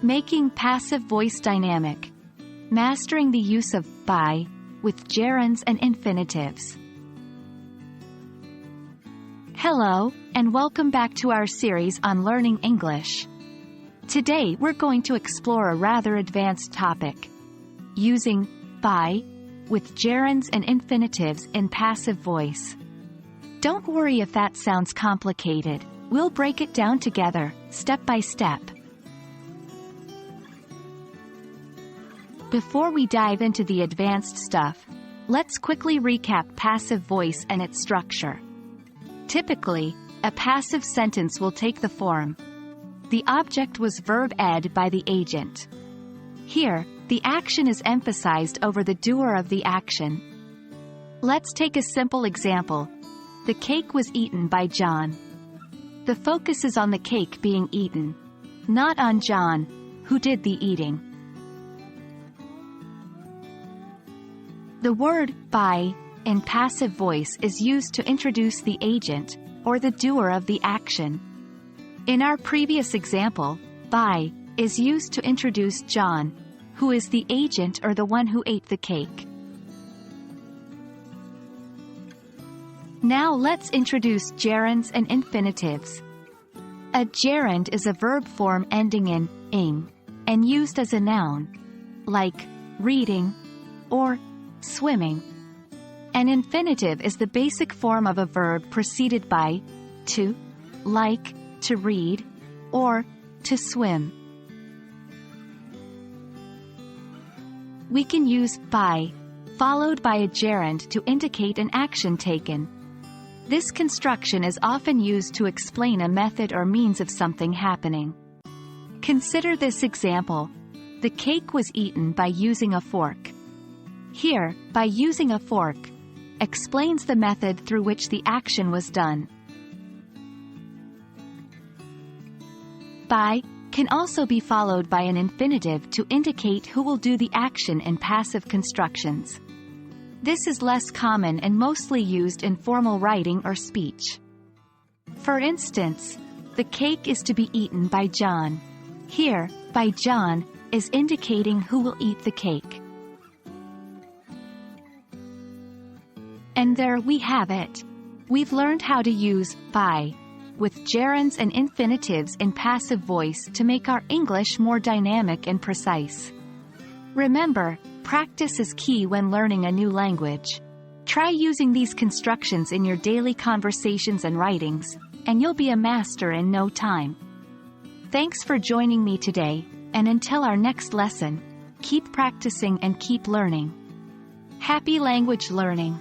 Making passive voice dynamic. Mastering the use of by with gerunds and infinitives. Hello, and welcome back to our series on learning English. Today we're going to explore a rather advanced topic. Using by with gerunds and infinitives in passive voice. Don't worry if that sounds complicated. We'll break it down together, step by step. Before we dive into the advanced stuff, let's quickly recap passive voice and its structure. Typically, a passive sentence will take the form: the object was verb ed by the agent. Here, the action is emphasized over the doer of the action. Let's take a simple example. The cake was eaten by John. The focus is on the cake being eaten, not on John, who did the eating. The word by in passive voice is used to introduce the agent, or the doer of the action. In our previous example, by is used to introduce John, who is the agent or the one who ate the cake. Now let's introduce gerunds and infinitives. A gerund is a verb form ending in ing, and used as a noun, like reading or swimming. An infinitive is the basic form of a verb preceded by to, like, to read, or to swim. We can use by, followed by a gerund to indicate an action taken. This construction is often used to explain a method or means of something happening. Consider this example. The cake was eaten by using a fork. Here, by using a fork, explains the method through which the action was done. By can also be followed by an infinitive to indicate who will do the action in passive constructions. This is less common and mostly used in formal writing or speech. For instance, the cake is to be eaten by John. Here, by John is indicating who will eat the cake. And there we have it. We've learned how to use by with gerunds and infinitives in passive voice to make our English more dynamic and precise. Remember, practice is key when learning a new language. Try using these constructions in your daily conversations and writings, and you'll be a master in no time. Thanks for joining me today, and until our next lesson, keep practicing and keep learning. Happy language learning!